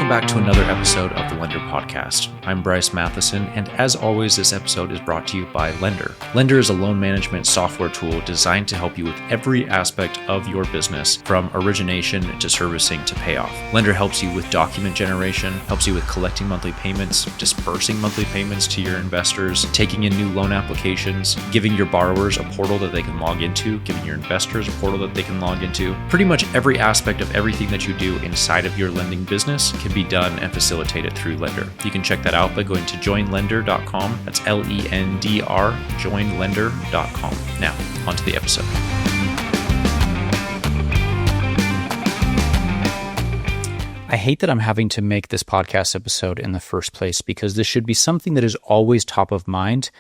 Welcome back to another episode of the Lender Podcast. I'm Bryce Matheson, and as always, this episode is brought to you by Lender. Lender is a loan management software tool designed to help you with every aspect of your business, from origination to servicing to payoff. Lender helps you with document generation, helps you with collecting monthly payments, dispersing monthly payments to your investors, taking in new loan applications, giving your borrowers a portal that they can log into, giving your investors a portal that they can log into. Pretty much every aspect of everything that you do inside of your lending business can be done and facilitated through Lender. You can check that out by going to joinlender.com. That's LENDR, joinlender.com. Now, on to the episode. I hate that I'm having to make this podcast episode in the first place because this should be something that is always top of mind,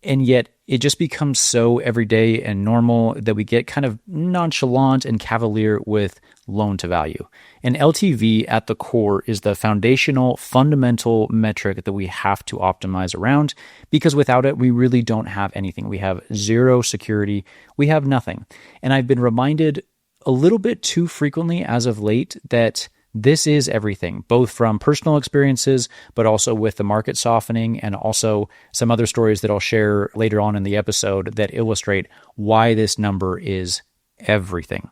and yet it just becomes so everyday and normal that we get kind of nonchalant and cavalier with loan to value. And LTV at the core is the foundational, fundamental metric that we have to optimize around, because without it, we really don't have anything. We have zero security. We have nothing. And I've been reminded a little bit too frequently as of late that this is everything, both from personal experiences, but also with the market softening, and also some other stories that I'll share later on in the episode that illustrate why this number is everything.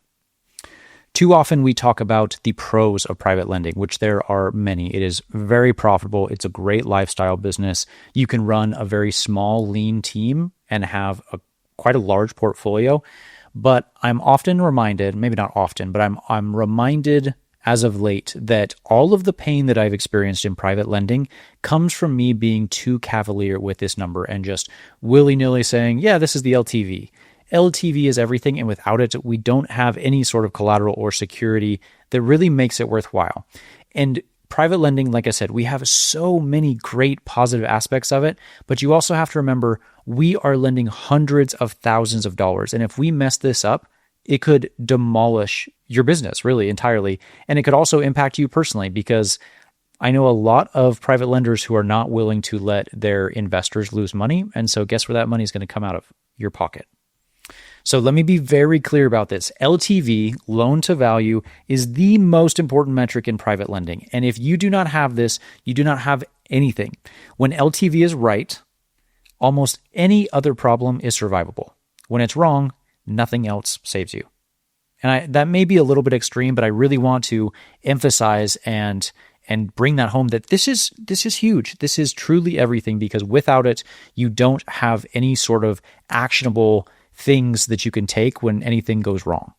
Too often we talk about the pros of private lending, which there are many. It is very profitable. It's a great lifestyle business. You can run a very small, lean team and have quite a large portfolio. But I'm often reminded, maybe not often, but I'm reminded as of late that all of the pain that I've experienced in private lending comes from me being too cavalier with this number and just willy-nilly saying, yeah, this is the LTV. LTV is everything, and without it, we don't have any sort of collateral or security that really makes it worthwhile. And private lending, like I said, we have so many great positive aspects of it, but you also have to remember we are lending hundreds of thousands of dollars. And if we mess this up, it could demolish your business really entirely. And it could also impact you personally, because I know a lot of private lenders who are not willing to let their investors lose money. And so guess where that money is going to come out of? Your pocket. So let me be very clear about this. LTV, loan to value, is the most important metric in private lending. And if you do not have this, you do not have anything. When LTV is right, almost any other problem is survivable. When it's wrong, nothing else saves you. And that may be a little bit extreme, but I really want to emphasize and bring that home that this is huge. This is truly everything, because without it, you don't have any sort of actionable things that you can take when anything goes wrong.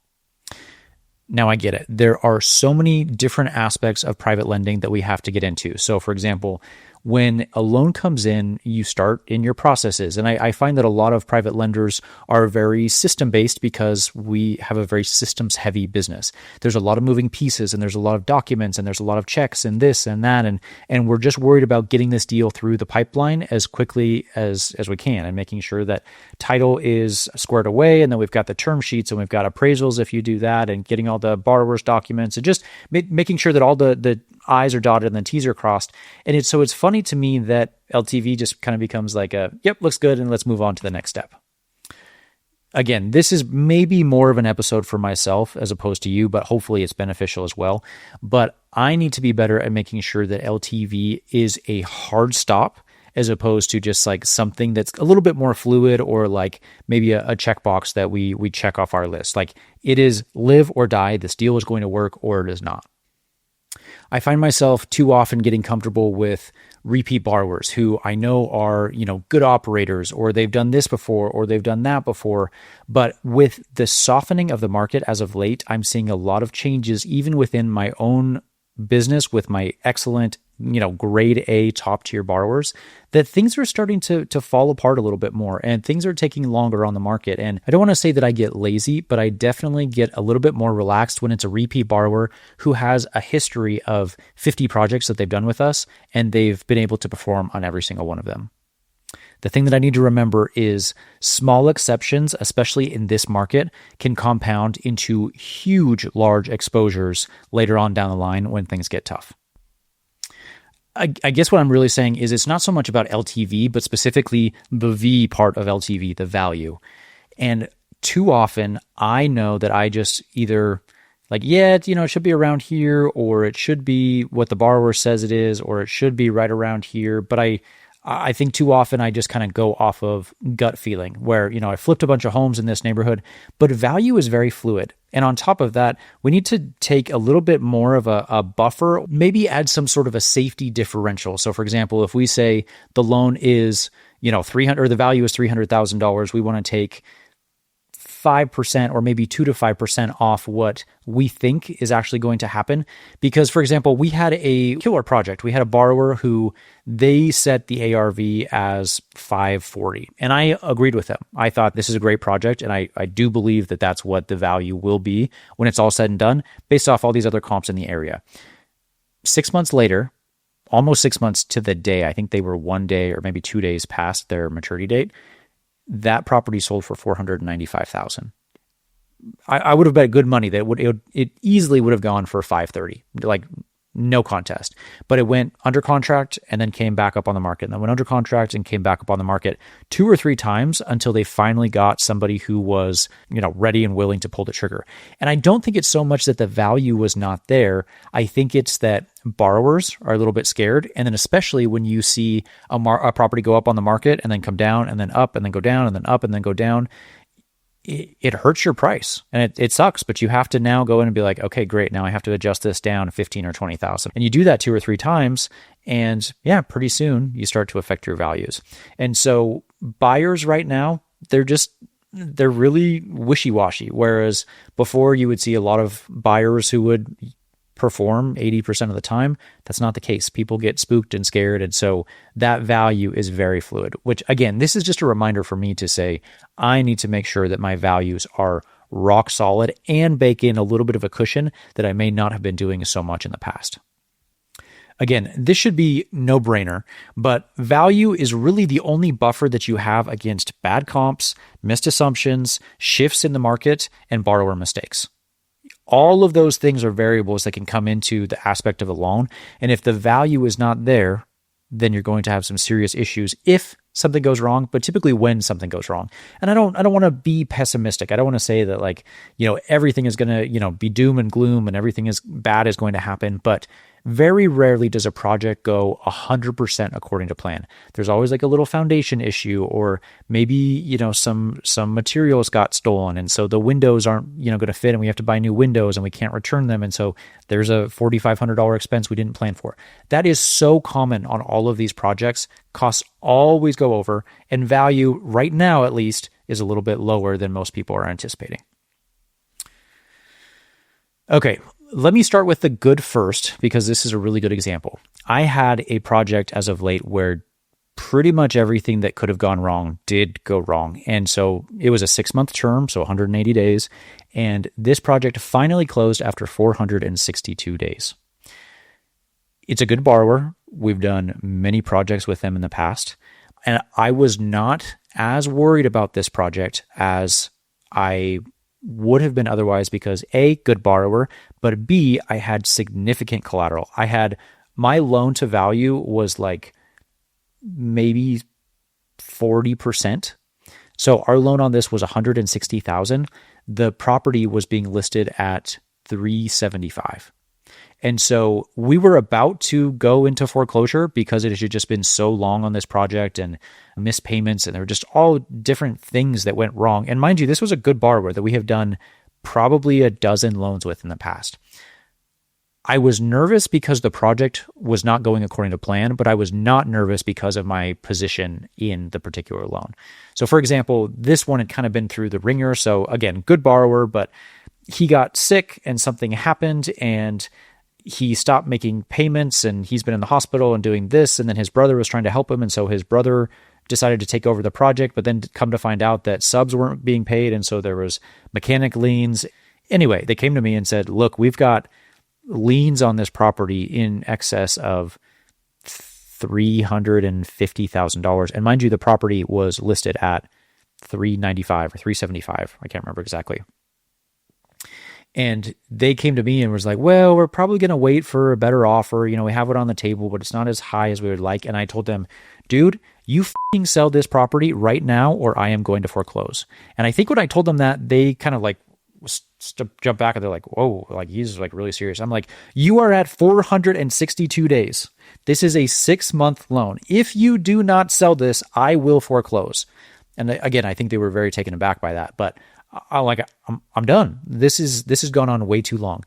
Now, I get it. There are so many different aspects of private lending that we have to get into. So, for example, when a loan comes in, you start in your processes. And I find that a lot of private lenders are very system-based because we have a very systems-heavy business. There's a lot of moving pieces, and there's a lot of documents, and there's a lot of checks and this and that. And we're just worried about getting this deal through the pipeline as quickly as we can, and making sure that title is squared away, and then we've got the term sheets, and we've got appraisals if you do that, and getting all the borrower's documents, and just making sure that all the I's are dotted and the T's are crossed. And it's funny to me that LTV just kind of becomes like yep, looks good, and let's move on to the next step. Again, this is maybe more of an episode for myself as opposed to you, but hopefully it's beneficial as well. But I need to be better at making sure that LTV is a hard stop, as opposed to just like something that's a little bit more fluid, or like maybe a checkbox that we check off our list. Like, it is live or die. This deal is going to work, or it is not. I find myself too often getting comfortable with repeat borrowers who I know are, good operators, or they've done this before, or they've done that before. But with the softening of the market as of late, I'm seeing a lot of changes even within my own business with my excellent, grade A top tier borrowers, that things are starting to fall apart a little bit more, and things are taking longer on the market. And I don't want to say that I get lazy, but I definitely get a little bit more relaxed when it's a repeat borrower who has a history of 50 projects that they've done with us, and they've been able to perform on every single one of them. The thing that I need to remember is small exceptions, especially in this market, can compound into huge, large exposures later on down the line when things get tough. I guess what I'm really saying is it's not so much about LTV, but specifically the V part of LTV, the value. And too often, I know that I just either like, yeah, it should be around here, or it should be what the borrower says it is, or it should be right around here. But I think too often I just kind of go off of gut feeling where, I flipped a bunch of homes in this neighborhood, but value is very fluid. And on top of that, we need to take a little bit more of a buffer, maybe add some sort of a safety differential. So for example, if we say the loan is, 300, or the value is $300,000, we want to take 5% or maybe 2 to 5% off what we think is actually going to happen. Because, for example, we had a killer project. We had a borrower who they set the ARV as 540. And I agreed with them. I thought this is a great project. And I do believe that that's what the value will be when it's all said and done, based off all these other comps in the area. 6 months later, almost 6 months to the day, I think they were 1 day or maybe 2 days past their maturity date, that property sold for $495,000. I would have bet good money that it easily would have gone for 530, like no contest. But it went under contract and then came back up on the market, and then went under contract and came back up on the market 2 or 3 times until they finally got somebody who was, ready and willing to pull the trigger. And I don't think it's so much that the value was not there. I think it's that borrowers are a little bit scared. And then especially when you see a property go up on the market and then come down and then up and then go down and then up and then go down, it hurts your price, and it sucks, but you have to now go in and be like, okay, great. Now I have to adjust this down 15 or 20,000. And you do that 2 or 3 times, and yeah, pretty soon you start to affect your values. And so buyers right now, they're really wishy-washy. Whereas before you would see a lot of buyers who would perform 80% of the time. That's not the case. People get spooked and scared. And so that value is very fluid, which again, this is just a reminder for me to say, I need to make sure that my values are rock solid and bake in a little bit of a cushion that I may not have been doing so much in the past. Again, this should be no brainer, but value is really the only buffer that you have against bad comps, missed assumptions, shifts in the market, and borrower mistakes. All of those things are variables that can come into the aspect of a loan. And if the value is not there, then you're going to have some serious issues if something goes wrong, but typically when something goes wrong. And I don't want to be pessimistic. I don't want to say that everything is going to, be doom and gloom and everything is bad is going to happen. But very rarely does a project go 100% according to plan. There's always like a little foundation issue, or maybe, some materials got stolen. And so the windows aren't, going to fit, and we have to buy new windows and we can't return them. And so there's a $4,500 expense we didn't plan for. That is so common on all of these projects. Costs always go over, and value right now, at least, is a little bit lower than most people are anticipating. Okay. Let me start with the good first, because this is a really good example. I had a project as of late where pretty much everything that could have gone wrong did go wrong. And so it was a 6-month term, so 180 days. And this project finally closed after 462 days. It's a good borrower. We've done many projects with them in the past. And I was not as worried about this project as I would have been otherwise, because A, good borrower, but B, I had significant collateral. I had my loan to value was like maybe 40%. So our loan on this was $160,000. The property was being listed at $375,000. And so we were about to go into foreclosure because it had just been so long on this project and missed payments, and there were just all different things that went wrong. And mind you, this was a good borrower that we have done probably a dozen loans with in the past. I was nervous because the project was not going according to plan, but I was not nervous because of my position in the particular loan. So for example, this one had kind of been through the ringer. So again, good borrower, but he got sick and something happened and he stopped making payments, and he's been in the hospital and doing this. And then his brother was trying to help him. And so his brother decided to take over the project, but then come to find out that subs weren't being paid. And so there was mechanic liens. Anyway, they came to me and said, look, we've got liens on this property in excess of $350,000. And mind you, the property was listed at $395 or $375. I can't remember exactly. And they came to me and was like, well, we're probably going to wait for a better offer. We have it on the table, but it's not as high as we would like. And I told them, dude, you f***ing sell this property right now, or I am going to foreclose. And I think when I told them that, they kind of like jump back and they're like, whoa, like he's like really serious. I'm like, you are at 462 days. This is a 6-month loan. If you do not sell this, I will foreclose. And again, I think they were very taken aback by that, but I'm done. This has gone on way too long.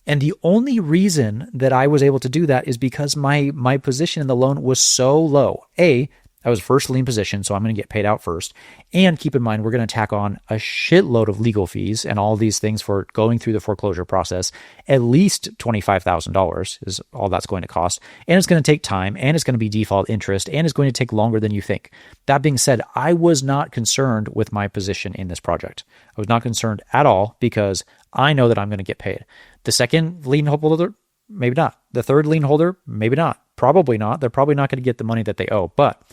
And the only reason that I was able to do that is because my position in the loan was so low. I was first lien position, so I'm going to get paid out first. And keep in mind, we're going to tack on a shitload of legal fees and all these things for going through the foreclosure process. At least $25,000 is all that's going to cost. And it's going to take time, and it's going to be default interest, and it's going to take longer than you think. That being said, I was not concerned with my position in this project. I was not concerned at all because I know that I'm going to get paid. The second lien holder, maybe not. The third lien holder, maybe not. Probably not. They're probably not going to get the money that they owe. But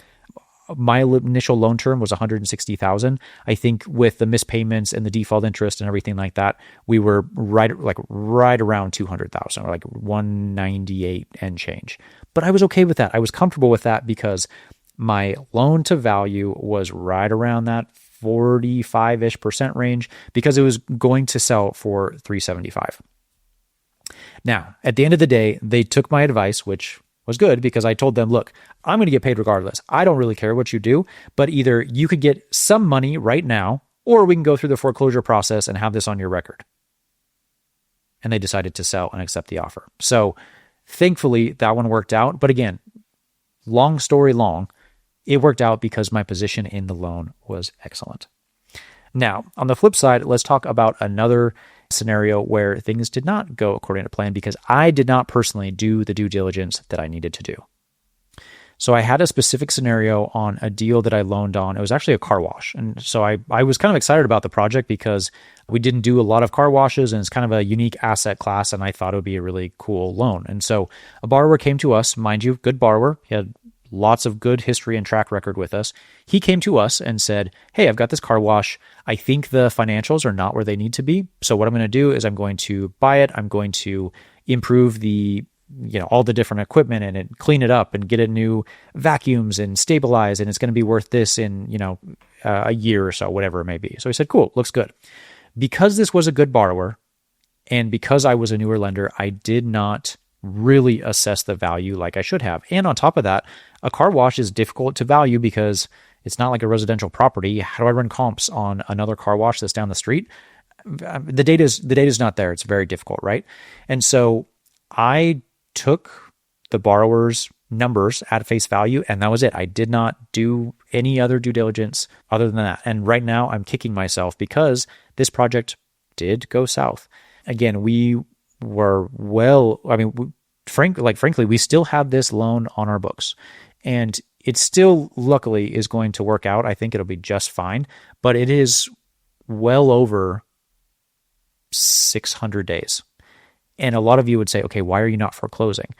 my initial loan term was $160,000. I think with the mispayments and the default interest and everything like that, we were right around $200,000, or like $198 and change. But I was okay with that. I was comfortable with that because my loan to value was right around that 45-ish% range because it was going to sell for $375. Now, at the end of the day, they took my advice, which was good because I told them, look, I'm going to get paid regardless. I don't really care what you do, but either you could get some money right now, or we can go through the foreclosure process and have this on your record. And they decided to sell and accept the offer. So thankfully that one worked out. But again, long story long, it worked out because my position in the loan was excellent. Now, on the flip side, let's talk about another scenario where things did not go according to plan because I did not personally do the due diligence that I needed to do. So I had a specific scenario on a deal that I loaned on. It was actually a car wash. And so I was kind of excited about the project because we didn't do a lot of car washes and it's kind of a unique asset class. And I thought it would be a really cool loan. And so a borrower came to us, mind you, good borrower. He had lots of good history and track record with us. He came to us and said, hey, I've got this car wash. I think the financials are not where they need to be. So what I'm going to do is I'm going to buy it. I'm going to improve the, all the different equipment and clean it up and get it new vacuums and stabilize. And it's going to be worth this in, a year or so, whatever it may be. So he said, cool, looks good. Because this was a good borrower and because I was a newer lender, I did not really assess the value like I should have. And on top of that, a car wash is difficult to value because it's not like a residential property. How do I run comps on another car wash that's down the street? The data is not there. It's very difficult, right? And so I took the borrower's numbers at face value, and that was it. I did not do any other due diligence other than that. And right now I'm kicking myself because this project did go south. Again, we were frankly, we still have this loan on our books, and it still luckily is going to work out. I think it'll be just fine, but it is well over 600 days. And a lot of you would say, okay, why are you not foreclosing?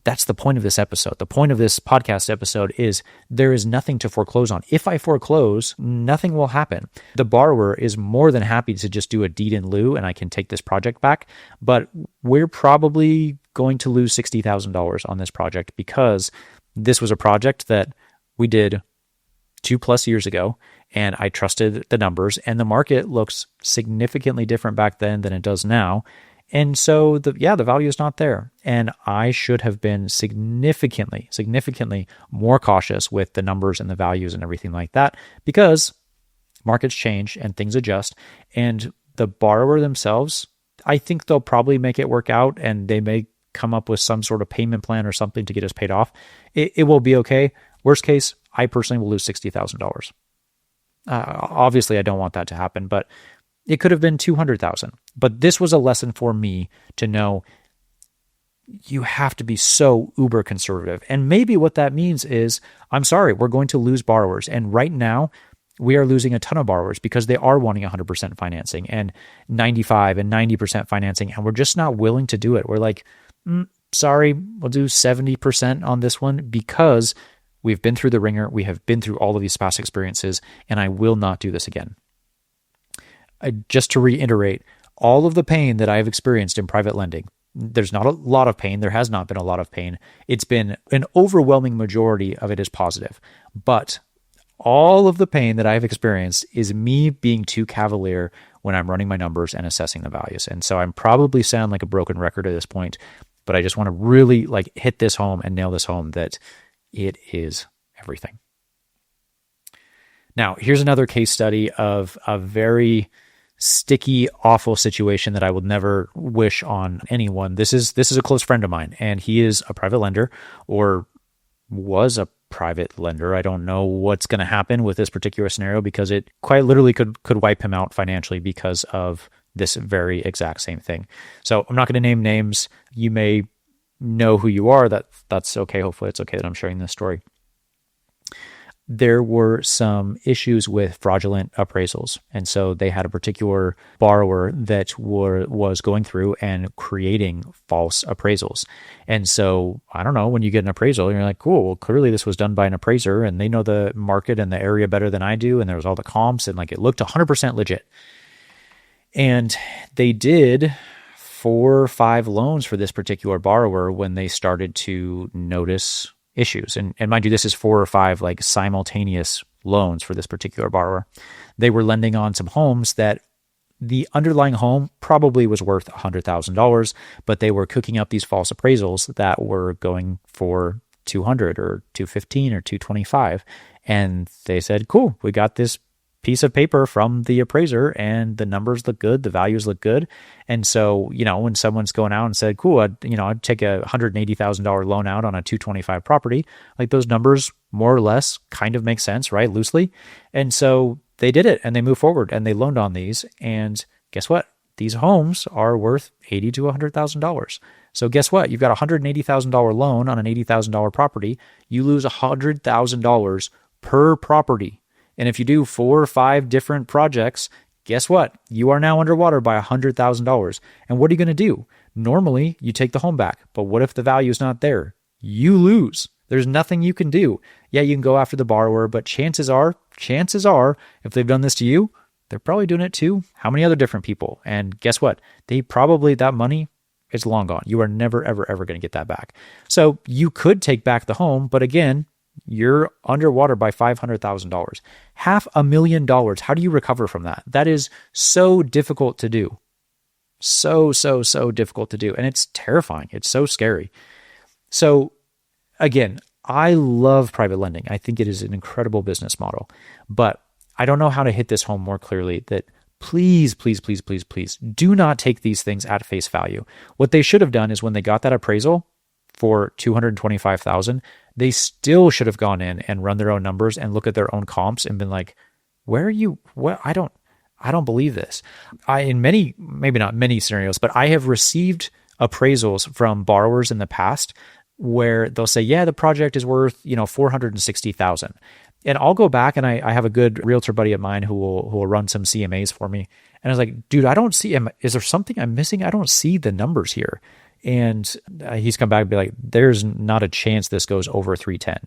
That's the point of this episode. The point of this podcast episode is there is nothing to foreclose on. If I foreclose, nothing will happen. The borrower is more than happy to just do a deed in lieu and I can take this project back. But we're probably going to lose $60,000 on this project because this was a project that we did 2+ years ago and I trusted the numbers, and the market looks significantly different back then than it does now. And so the value is not there. And I should have been significantly more cautious with the numbers and the values and everything like that because markets change and things adjust. And the borrower themselves, I think they'll probably make it work out and they may come up with some sort of payment plan or something to get us paid off. It will be okay. Worst case, I personally will lose $60,000. Obviously, I don't want that to happen, but it could have been $200,000. But this was a lesson for me to know you have to be so uber conservative. And maybe what that means is, I'm sorry, we're going to lose borrowers. And right now, we are losing a ton of borrowers because they are wanting 100% financing and 95 and 90% financing. And we're just not willing to do it. We're like, sorry, we'll do 70% on this one because we've been through the ringer. We have been through all of these past experiences, and I will not do this again. Just to reiterate, all of the pain that I've experienced in private lending, there's not a lot of pain. There has not been a lot of pain. It's been an overwhelming majority of it is positive. But all of the pain that I've experienced is me being too cavalier when I'm running my numbers and assessing the values. And so I'm probably sound like a broken record at this point, but I just want to really like hit this home and nail this home that it is everything. Now, here's another case study of a very sticky, awful situation that I would never wish on anyone. This is a close friend of mine, and he is a private lender, or was a private lender. I don't know what's going to happen with this particular scenario because it quite literally could wipe him out financially because of this very exact same thing. So I'm not going to name names. You may know who you are. That's okay. Hopefully it's okay that I'm sharing this story. There were some issues with fraudulent appraisals. And so they had a particular borrower that was going through and creating false appraisals. And so, I don't know, when you get an appraisal, you're like, cool, well, clearly this was done by an appraiser and they know the market and the area better than I do. And there was all the comps and like it looked 100% legit. And they did 4 or 5 loans for this particular borrower when they started to notice issues. And mind you, this is 4 or 5 like simultaneous loans for this particular borrower. They were lending on some homes that the underlying home probably was worth $100,000, but they were cooking up these false appraisals that were going for 200 or 215 or 225. And they said, cool, we got this piece of paper from the appraiser and the numbers look good, the values look good. And so, when someone's going out and said, cool, I'd take a $180,000 loan out on a 225 property, like those numbers more or less kind of make sense, right? Loosely. And so they did it and they moved forward and they loaned on these. And guess what? These homes are worth $80,000 to $100,000. So guess what? You've got a $180,000 loan on an $80,000 property. You lose $100,000 per property. And if you do 4 or 5 different projects, guess what? You are now underwater by $100,000. And what are you going to do? Normally, you take the home back. But what if the value is not there? You lose. There's nothing you can do. Yeah, you can go after the borrower, but chances are, if they've done this to you, they're probably doing it to how many other different people? And guess what? That money is long gone. You are never, ever, ever going to get that back. So you could take back the home, but again, you're underwater by $500,000, $500,000. How do you recover from that? That is so difficult to do. So difficult to do. And it's terrifying. It's so scary. So again, I love private lending. I think it is an incredible business model, but I don't know how to hit this home more clearly that please do not take these things at face value. What they should have done is when they got that appraisal for $225,000, they still should have gone in and run their own numbers and look at their own comps and been like, where are you? What? I don't believe this. In many, maybe not many scenarios, but I have received appraisals from borrowers in the past where they'll say, yeah, the project is worth, $460,000. And I'll go back and I have a good realtor buddy of mine who will run some CMAs for me. And I was like, dude, I don't see, is there something I'm missing? I don't see the numbers here. And he's come back and be like, there's not a chance this goes over 310.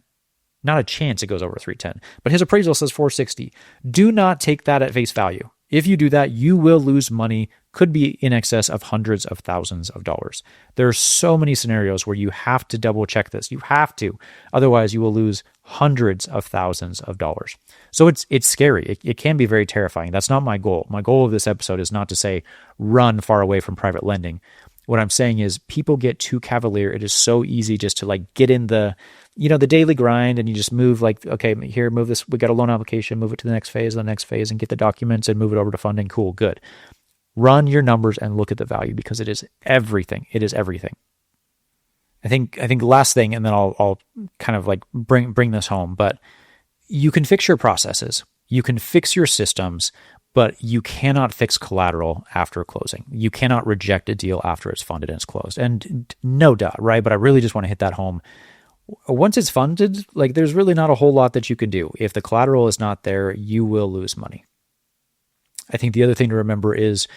Not a chance it goes over 310. But his appraisal says 460. Do not take that at face value. If you do that, you will lose money, could be in excess of hundreds of thousands of dollars. There are so many scenarios where you have to double check this. You have to. Otherwise, you will lose hundreds of thousands of dollars. So it's scary. It can be very terrifying. That's not my goal. My goal of this episode is not to say run far away from private lending. What I'm saying is people get too cavalier. It is so easy just to like get in the daily grind and you just move like, okay, here, move this. We got a loan application, move it to the next phase and get the documents and move it over to funding. Cool. Good. Run your numbers and look at the value because it is everything. It is everything. I think the last thing, and then I'll kind of like bring this home, but you can fix your processes. You can fix your systems, but you cannot fix collateral after closing. You cannot reject a deal after it's funded and it's closed. And no doubt, right? But I really just want to hit that home. Once it's funded, like there's really not a whole lot that you can do. If the collateral is not there, you will lose money. I think the other thing to remember is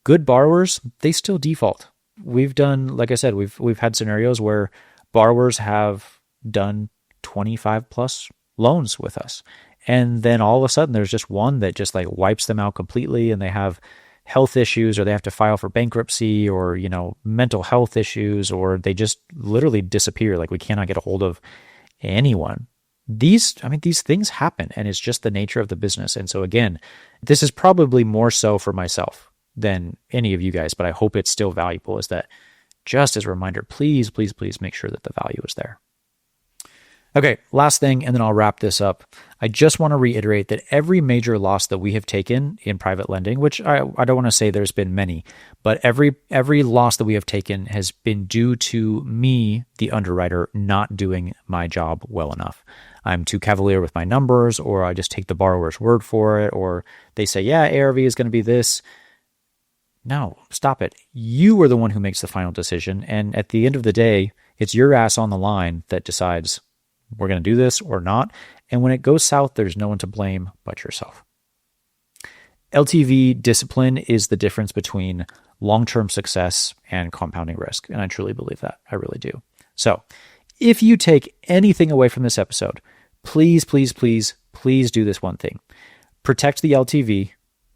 good borrowers, they still default. We've done, like I said, we've had scenarios where borrowers have done 25 plus loans with us. And then all of a sudden there's just one that just like wipes them out completely and they have health issues or they have to file for bankruptcy or, mental health issues, or they just literally disappear. Like we cannot get a hold of anyone. these things happen, and it's just the nature of the business. And so again, this is probably more so for myself than any of you guys, but I hope it's still valuable, is that just as a reminder, please, please, please make sure that the value is there. Okay, last thing, and then I'll wrap this up. I just want to reiterate that every major loss that we have taken in private lending, which I don't want to say there's been many, but every loss that we have taken has been due to me, the underwriter, not doing my job well enough. I'm too cavalier with my numbers, or I just take the borrower's word for it, or they say, yeah, ARV is going to be this. No, stop it. You are the one who makes the final decision, and at the end of the day, it's your ass on the line that decides we're going to do this or not. And when it goes south, there's no one to blame but yourself. LTV discipline is the difference between long-term success and compounding risk. And I truly believe that. I really do. So if you take anything away from this episode, please, please, please, please do this one thing. Protect the LTV,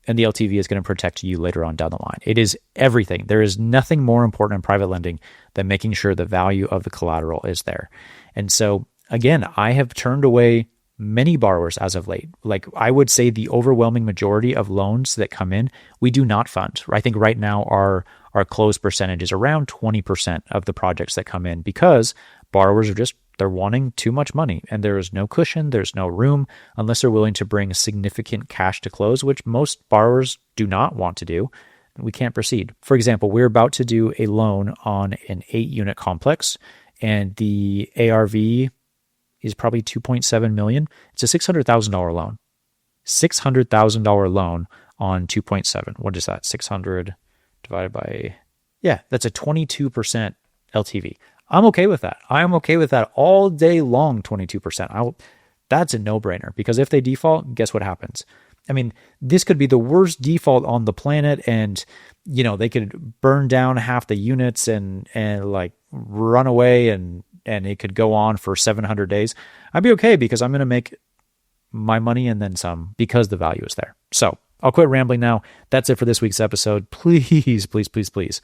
and the LTV is going to protect you later on down the line. It is everything. There is nothing more important in private lending than making sure the value of the collateral is there. And so again, I have turned away many borrowers as of late. Like I would say the overwhelming majority of loans that come in, we do not fund. I think right now our close percentage is around 20% of the projects that come in, because borrowers are they're wanting too much money, and there is no cushion, there's no room unless they're willing to bring significant cash to close, which most borrowers do not want to do. We can't proceed. For example, we're about to do a loan on an 8-unit complex, and the ARV is probably $2.7 million. It's a $600,000 loan. $600,000 loan on 2.7. What is that? 600 divided by, that's a 22% LTV. I'm okay with that. I'm okay with that all day long, 22%. That's a no-brainer, because if they default, guess what happens? I mean, this could be the worst default on the planet, and they could burn down half the units and like run away, and it could go on for 700 days. I'd be okay, because I'm going to make my money and then some, because the value is there. So I'll quit rambling now. That's it for this week's episode. Please, please, please, please.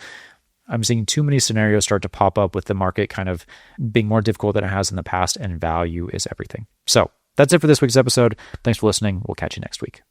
I'm seeing too many scenarios start to pop up with the market kind of being more difficult than it has in the past, and value is everything. So that's it for this week's episode. Thanks for listening. We'll catch you next week.